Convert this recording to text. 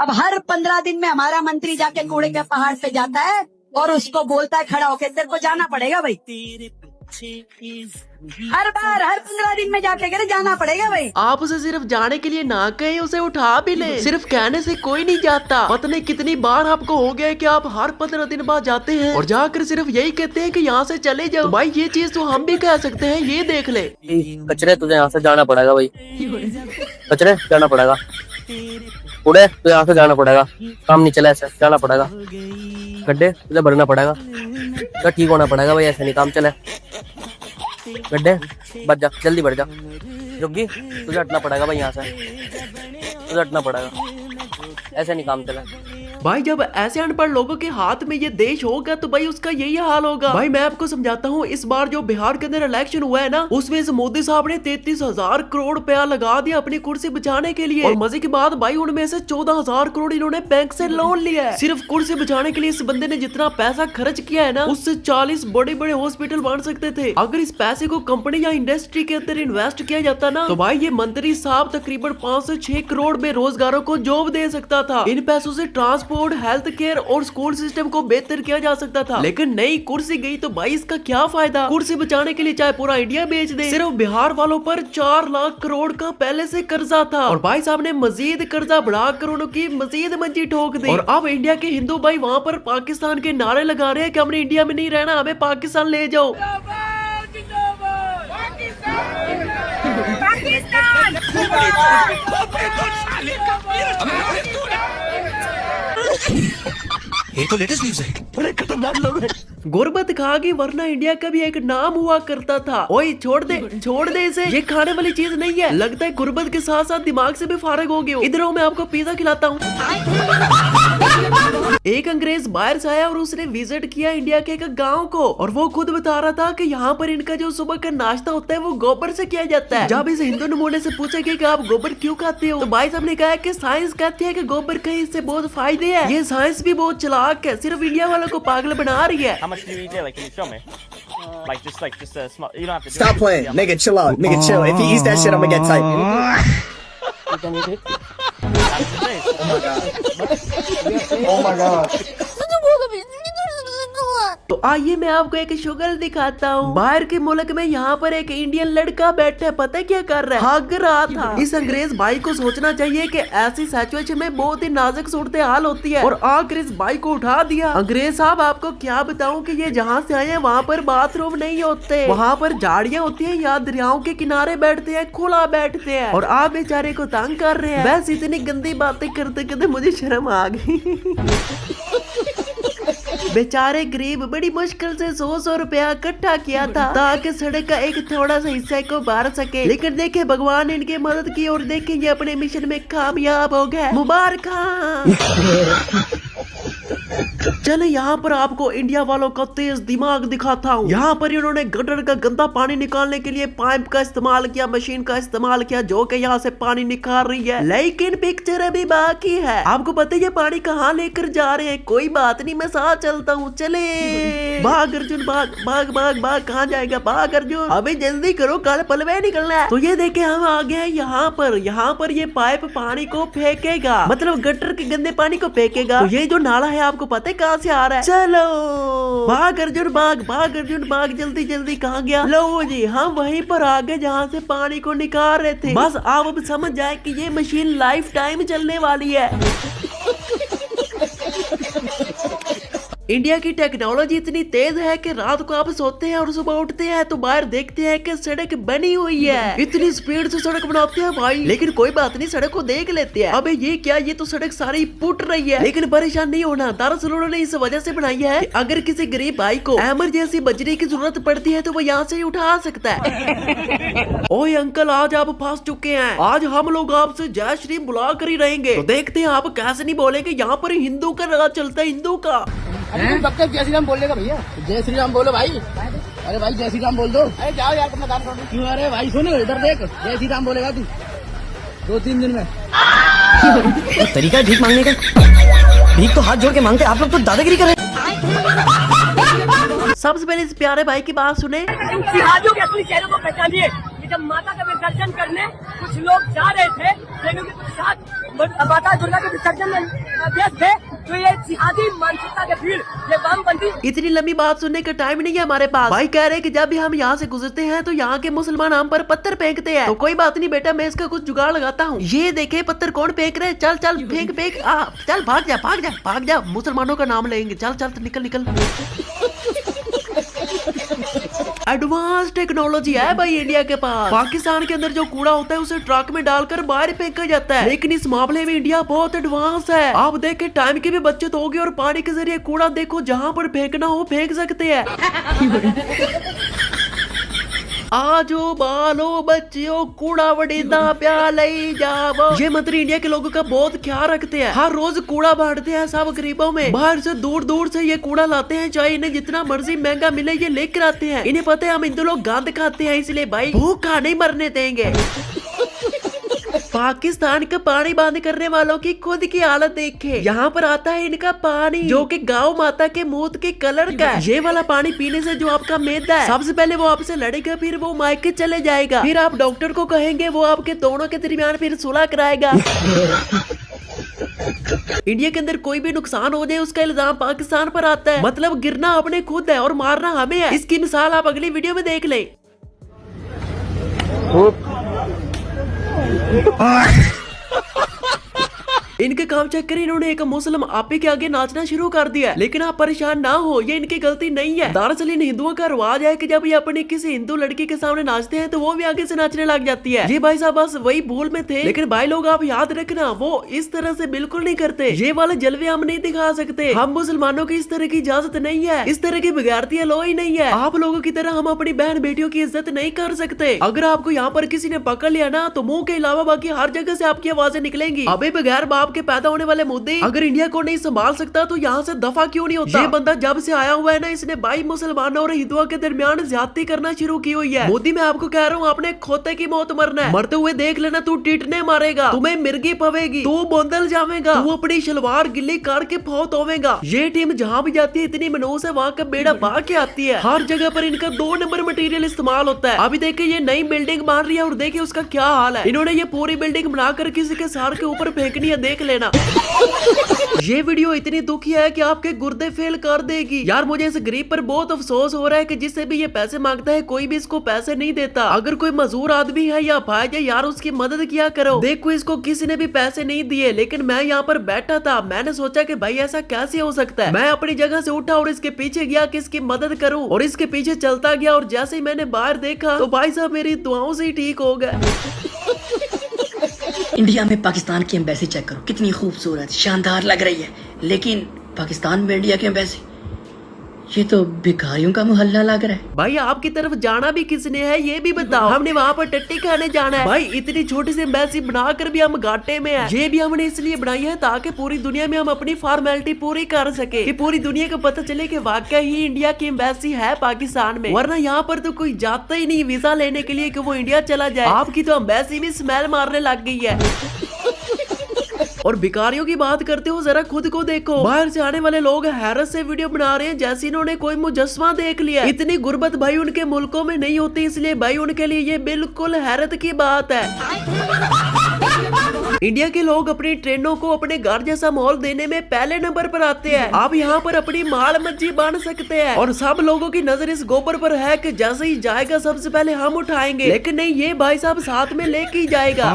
अब हर 15 दिन में हमारा मंत्री जाके कूड़े के पहाड़ पे जाता है और उसको बोलता है खड़ा होके तेरे को जाना पड़ेगा भाई। हर 15 दिन में जाके कहते जाना पड़ेगा भाई। आप उसे सिर्फ जाने के लिए ना कहें, उसे उठा भी ले। सिर्फ कहने से कोई नहीं जाता। पता नहीं कितनी बार आपको हो गया कि आप हर 15 दिन बाद जाते हैं और जाकर सिर्फ यही कहते हैं कि यहाँ से चले जाओ। तो भाई ये चीज तो हम भी कह सकते हैं, ये देख ले। कचरे तुझे यहाँ से जाना पड़ेगा भाई, कचरे जाना पड़ेगा, कूड़े तो यहाँ से जाना पड़ेगा, काम नहीं चला ऐसे जाना पड़ेगा, गड्ढे तुझे भरना पड़ेगा, तो ठीक होना पड़ेगा भाई, ऐसे नहीं काम चले, गड्ढे बच जा, जल्दी बढ़ जा, रुकी तुझे हटना पड़ेगा भाई, यहाँ से तुझे हटना पड़ेगा, ऐसे नहीं काम चला। भाई जब ऐसे अनपढ़ लोगों के हाथ में ये देश होगा तो भाई उसका यही हाल होगा। भाई मैं आपको समझाता हूँ, इस बार जो बिहार के अंदर इलेक्शन हुआ है ना, उसमें इस मोदी साहब ने 33,000 करोड़ रुपया लगा दिया अपनी कुर्सी बचाने के लिए। और मजे की बात भाई उनमें से 14,000 करोड़ इन्होंने बैंक से लोन लिया है सिर्फ कुर्सी बचाने के लिए। इस बंदे ने जितना पैसा खर्च किया है ना, उससे 40 बड़े बड़े हॉस्पिटल बन सकते थे। अगर इस पैसे को कंपनी या इंडस्ट्री के अंदर इन्वेस्ट किया जाता ना, तो भाई ये मंत्री साहब तकरीबन 5 से 6 करोड़ बेरोजगारों को जॉब दे सकता था। इन पैसों से ट्रांसपोर्ट, हेल्थ केयर और स्कूल सिस्टम को बेहतर किया जा सकता था। लेकिन नई कुर्सी गई तो भाई इसका क्या फायदा। कुर्सी बचाने के लिए चाहे पूरा इंडिया बेच दे, सिर्फ बिहार वालों पर 4 लाख करोड़ का पहले से कर्जा था और भाई साहब ने मजीद कर्जा बढ़ाकर उनकी मजीद मंजी ठोक दी। और अब इंडिया के हिंदू भाई वहाँ पर पाकिस्तान के नारे लगा रहे हैं कि हमने इंडिया में नहीं रहना, हमें पाकिस्तान ले जाओ। ये तो लेटेस्ट न्यूज़ है, बड़े खतरनाक लोग हैं। गुर्बत खा गई वरना इंडिया का भी एक नाम हुआ करता था। ओए छोड़ दे इसे, ये खाने वाली चीज नहीं है। लगता है गुर्बत के साथ साथ दिमाग से भी फारिग हो गए हो। इधर आओ मैं आपको पिज्जा खिलाता हूँ। एक अंग्रेज बाहर से आया और उसने विजिट किया इंडिया के एक गांव को और वो खुद बता रहा था कि यहाँ पर इनका जो सुबह का नाश्ता होता है वो गोबर से किया जाता है। जब इस हिंदू नमूने से पूछा गया कि आप गोबर क्यों खाते हो, तो भाई साहब ने कहा कि साइंस कहती है कि गोबर के इससे बहुत फायदे हैं। ये साइंस भी बहुत चालाक है, सिर्फ इंडिया वालों को पागल बना रही है। How much do you eat daily? Can you show me? Just a small. You don't have to. Stop playing, nigga. Chill out, nigga. Chill. If he eats that shit, I'm gonna get tight. You can eat it. Oh my god. तो आइए मैं आपको एक sugar दिखाता हूँ। बाहर के मुल्क में यहाँ पर एक इंडियन लड़का बैठा है, पता है क्या कर रहा है, हग रहा था। इस अंग्रेज भाई को सोचना चाहिए कि ऐसी सिचुएशन में बहुत ही नाजुक सूरत हाल होती है और आकर इस भाई को उठा दिया। अंग्रेज साहब आपको क्या बताऊं कि ये जहाँ से आए हैं वहाँ पर बाथरूम नहीं होते, वहाँ पर झाड़ियाँ होती है या दरियाओं के किनारे बैठते हैं, खुला बैठते हैं और आप बेचारे को तंग कर रहे हैं। बस इतनी गंदी बातें करते करते मुझे शर्म आ गई। बेचारे गरीब बड़ी मुश्किल से 100 रुपया इकट्ठा किया था ताकि सड़क का एक थोड़ा सा हिस्सा को बार सके। लेकिन देखे भगवान ने इनकी मदद की और देखे ये अपने मिशन में कामयाब हो गए। मुबारक। चले यहाँ पर आपको इंडिया वालों का तेज दिमाग दिखाता हूँ। यहाँ पर इन्होंने गटर का गंदा पानी निकालने के लिए पाइप का इस्तेमाल किया, मशीन का इस्तेमाल किया जो कि यहाँ से पानी निकाल रही है। लेकिन पिक्चर अभी बाकी है। आपको पता है ये पानी कहाँ लेकर जा रहे हैं? कोई बात नहीं, मैं साथ चलता हूँ। चले भाग अर्जुन भाग भाग भाग भाग। कहाँ जाएगा? भाग अर्जुन, अभी जल्दी करो, कल पलवे निकलना है। तो ये देखे हम आ गए यहाँ पर ये पाइप पानी को फेंकेगा, मतलब गटर के गंदे पानी को फेंकेगा। तो ये जो नाला है आपको पता है कहाँ से आ रहा है? चलो भाग अर्जुन भाग भाग अर्जुन भाग, जल्दी जल्दी। कहाँ गया? लो जी हम वहीं पर आ गए जहाँ से पानी को निकाल रहे थे। बस आप अब समझ जाए कि ये मशीन लाइफ टाइम चलने वाली है। इंडिया की टेक्नोलॉजी इतनी तेज है कि रात को आप सोते हैं और सुबह उठते हैं तो बाहर देखते हैं कि सड़क बनी हुई है। इतनी स्पीड से सड़क बनाते हैं भाई, लेकिन कोई बात नहीं, सड़क को देख लेते हैं। अबे ये क्या, ये तो सड़क सारी फुट रही है। लेकिन परेशान नहीं होना, दरअसल उन्होंने इस वजह से बनाई है कि अगर किसी गरीब भाई को इमरजेंसी बजरी की जरूरत पड़ती है तो वो यहाँ से उठा सकता है। ओए अंकल, आज आप फंस चुके हैं। आज हम लोग आपसे जय श्री बुला कर ही रहेंगे। तो देखते हैं आप कैसे नहीं बोलेंगे। यहाँ पर हिंदू का राज चलता है, हिंदू का। कब तक जय श्री राम बोलेगा भैया? जय श्री राम बोलो भाई। अरे भाई जय श्री राम बोल दो। अरे जाओ यार, तुम काम करो। क्यों? अरे भाई सुनो, इधर देख, जय श्री राम बोलेगा तू 2-3 दिन में। तो तरीका है भीख मांगने का, भीख तो हाथ जोड़ के मांगते, आप लोग तो दादागिरी कर रहे हैं। सबसे पहले इस प्यारे भाई की बात सुने। को पहचानिए, जब माता का विसर्जन करने कुछ लोग जा रहे थे, लेकिन कुछ साथ माता दुर्गा के विसर्जन में व्यस्त थे, तो ये जिहादी मानसिकता के भीड़, ये वामपंथी। इतनी लंबी बात सुनने का टाइम नहीं है हमारे पास। भाई कह रहे हैं कि जब भी हम यहाँ से गुजरते हैं तो यहाँ के मुसलमान हम पर पत्थर फेंकते हैं। तो कोई बात नहीं बेटा, मैं इसका कुछ जुगाड़ लगाता हूँ। ये देखे पत्थर कौन फेंक रहे, चल चल फेंक फेंक, चल भाग जा भाग जा भाग जा, मुसलमानों का नाम लेंगे, चल चल निकल निकल। एडवांस टेक्नोलॉजी है भाई इंडिया के पास। पाकिस्तान के अंदर जो कूड़ा होता है उसे ट्रक में डालकर बाहर फेंका जाता है, लेकिन इस मामले में इंडिया बहुत एडवांस है। आप देखें टाइम की भी बचत होगी और पानी के जरिए कूड़ा देखो जहाँ पर फेंकना हो फेंक सकते हैं। आजो बालो बच्चियों कूड़ा वड़ीदा प्याले जावो। ये मंत्री इंडिया के लोगों का बहुत ख्याल रखते हैं, हर रोज कूड़ा बांटते हैं सब गरीबों में। बाहर से दूर दूर से ये कूड़ा लाते हैं, चाहे इन्हें जितना मर्जी महंगा मिले ये लेकर आते हैं। इन्हें पता है हम हिंदू लोग गंद खाते हैं, इसलिए भाई भूखा नहीं मरने देंगे। पाकिस्तान का पानी बंद करने वालों की खुद की हालत देखे। यहाँ पर आता है इनका पानी जो कि गौ माता के मूत के कलर का है। ये वाला पानी पीने से जो आपका मैदा है, सबसे पहले वो आपसे लड़ेगा, फिर वो मायके चले जाएगा, फिर आप डॉक्टर को कहेंगे, वो आपके दोनों के दरमियान फिर सुलह कराएगा। इंडिया के अंदर कोई भी नुकसान हो जाए उसका इल्जाम पाकिस्तान पर आता है, मतलब गिरना अपने खुद है और मारना हमें है। इसकी मिसाल आप अगली वीडियो में देख लें। इनके काम चेक कर इन्होंने एक मुस्लिम आपे के आगे नाचना शुरू कर दिया, लेकिन आप परेशान ना हो, ये इनकी गलती नहीं है। दरअसल इन हिंदुओं का रिवाज है कि जब ये अपनी किसी हिंदू लड़की के सामने नाचते हैं तो वो भी आगे से नाचने लग जाती है। ये भाई साहब बस वही भूल में थे, लेकिन भाई लोग आप याद रखना वो इस तरह से बिल्कुल नहीं करते। ये वाले जलवे हम नहीं दिखा सकते, हम मुसलमानों की इस तरह की इजाजत नहीं है, इस तरह की बिगाड़ती लो ही नहीं है। आप लोगों की तरह हम अपनी बहन बेटियों की इज्जत नहीं कर सकते। अगर आपको यहाँ पर किसी ने पकड़ लिया ना तो मुंह के अलावा बाकी हर जगह से आपकी आवाजें निकलेंगी। अबे बगैर बाप के पैदा होने वाले मुद्दे अगर इंडिया को नहीं संभाल सकता तो यहाँ से दफा क्यों नहीं होता। ये बंदा जब से आया हुआ है ना, इसने भाई मुसलमानों और हिंदुओं के दरमियान ज्यादती करना शुरू की हुई है। मोदी मैं आपको कह रहा हूँ आपने खोते की मौत मरना है, मरते हुए देख लेना तू टीटने मारेगा, तुम्हें मिर्गी पवेगी, तू बोंदल जावेगा, तू अपनी शलवार गिल्ली करके फौत होवेगा। ये टीम जहाँ भी जाती है इतनी मनूस है, वहाँ का बेड़ा भाग के आती है। हर जगह पर इनका 2 नंबर मटेरियल इस्तेमाल होता है। अभी देखिए ये नई बिल्डिंग बन रही है और देखिए उसका क्या हाल है। इन्होंने ये पूरी बिल्डिंग बनाकर किसी के सर के ऊपर फेंकनी है, देख लेना। ये वीडियो इतनी दुखी है कि आपके गुर्दे फेल कर देगी। यार मुझे इस गरीब पर बहुत अफसोस हो रहा है कि जिससे भी ये पैसे मांगता है कोई भी इसको पैसे नहीं देता। अगर कोई मजदूर आदमी है या भाई है यार उसकी मदद किया करो। देखो इसको किसी ने भी पैसे नहीं दिए, लेकिन मैं यहाँ पर बैठा था, मैंने सोचा कि भाई ऐसा कैसे हो सकता है। मैं अपनी जगह से उठा और इसके पीछे गया कि इसकी मदद करूँ, और इसके पीछे चलता गया और जैसे ही मैंने बाहर देखा तो भाई साहब मेरी दुआओं से ही ठीक हो गया। इंडिया में पाकिस्तान की एम्बेसी चेक करो, कितनी खूबसूरत शानदार लग रही है, लेकिन पाकिस्तान में इंडिया की एम्बेसी ये तो भिखारियों का मोहल्ला लग रहा है। भाई आपकी तरफ जाना भी किसने है ये भी बताओ। हमने वहाँ पर टट्टी खाने जाना है। भाई इतनी छोटी सी एम्बेसी बनाकर भी हम घाटे में है। ये भी हमने इसलिए बनाई है ताकि पूरी दुनिया में हम अपनी फॉर्मेलिटी पूरी कर सके, कि पूरी दुनिया को पता चले कि वाकई ही इंडिया की एम्बेसी है पाकिस्तान में। वरना यहाँ पर तो कोई जाता ही नहीं वीजा लेने के लिए कि वो इंडिया चला जाए। आपकी तो एम्बेसी भी स्मेल मारने लग गई है। और भिखारियों की बात करते हो, जरा खुद को देखो। बाहर से आने वाले लोग हैरत से वीडियो बना रहे हैं जैसे इन्होंने कोई मुजस्समा देख लिया। इतनी गुर्बत भाई उनके मुल्कों में नहीं होती, इसलिए भाई उनके लिए ये बिल्कुल हैरत की बात है। इंडिया के लोग अपनी ट्रेनों को अपने घर जैसा माहौल देने में पहले नंबर पर आते हैं। आप यहाँ पर अपनी माल मच्छी बन सकते हैं, और सब लोगों की नजर इस गोबर पर है कि जैसे ही जाएगा सबसे पहले हम उठाएंगे, लेकिन नहीं, ये भाई साहब साथ में लेके ही जाएगा।